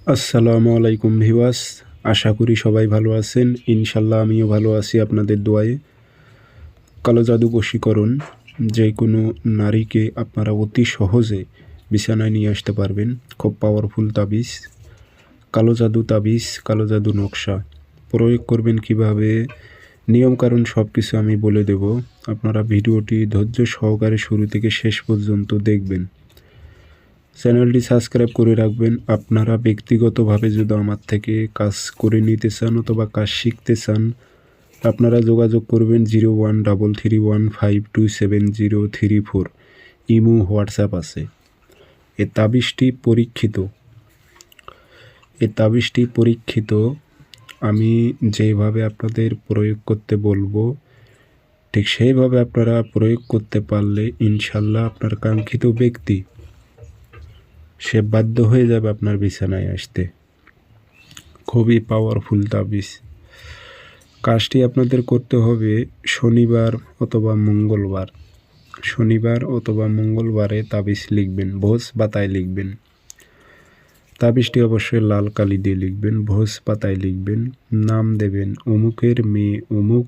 আসসালামু আলাইকুম ভিউয়ার্স, আশা করি সবাই ভালো আছেন। ইনশাল্লাহ আমিও ভালো আছি আপনাদের দোয়ায়। কালো জাদু বশীকরণ যে কোনো নারীকে আপনারা অতি সহজে বিছানায় নিয়ে আসতে পারবেন। খুব পাওয়ারফুল তাবিজ, কালো জাদু তাবিজ, কালো জাদু নকশা প্রয়োগ করবেন কিভাবে, নিয়মকানুন সব কিছু আমি বলে দেব। আপনারা ভিডিওটি ধৈর্য সহকারে শুরু থেকে শেষ পর্যন্ত দেখবেন। চ্যানেলটি সাবস্ক্রাইব করে রাখবেন। আপনারা ব্যক্তিগতভাবে যদি আমার থেকে কাজ করে নিতে চান অথবা কাজ শিখতে চান, আপনারা যোগাযোগ করবেন 013315270034। ইমো, হোয়াটসঅ্যাপ আছে। এ তাবিজটি পরীক্ষিত। আমি যেভাবে আপনাদের প্রয়োগ করতে বলবো ঠিক সেইভাবে আপনারা প্রয়োগ করতে পারলে ইনশাল্লাহ আপনার কাঙ্ক্ষিত ব্যক্তি সে বাধ্য হয়ে যাবে আপনার বিছানায় আসতে। খুবই পাওয়ারফুল তাবিজ। কাজটি আপনাদের করতে হবে শনিবার অথবা মঙ্গলবারে তাবিজ লিখবেন, ভোজ পাতায় লিখবেন। তাবিজটি অবশ্যই লাল কালি দিয়ে লিখবেন, ভোজ পাতায় লিখবেন। নাম দেবেন অমুকের মেয়ে অমুক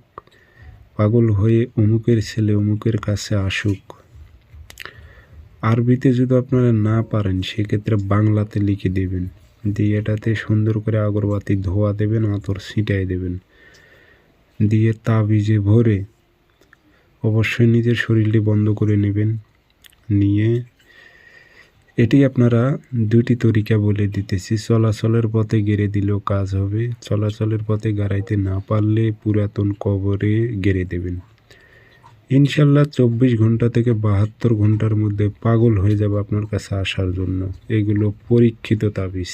পাগল হয়ে অমুকের ছেলে অমুকের কাছে আসুক। আরবিতে যদি আপনারা না পারেন সেক্ষেত্রে বাংলাতে লিখে দেবেন, দিয়ে এটাতে সুন্দর করে আগরবাতি ধোয়া দেবেন, আতর ছিটাই দেবেন, দিয়ে তাবিজে ভরে অবশ্যই নিজের শরীরটি বন্ধ করে নেবেন। নিয়ে এটি আপনারা দুটি তরিকা বলে দিতেছি। চলাচলের পথে গেড়ে দিলেও কাজ হবে, চলাচলের পথে গাড়াইতে না পারলে পুরাতন কবরে গেড়ে দেবেন। ইনশাল্লাহ 24 ঘন্টা থেকে 72 ঘন্টার মধ্যে পাগল হয়ে যাবে আপনার কাছে আসার জন্য। এগুলো পরীক্ষিত তাবিজ।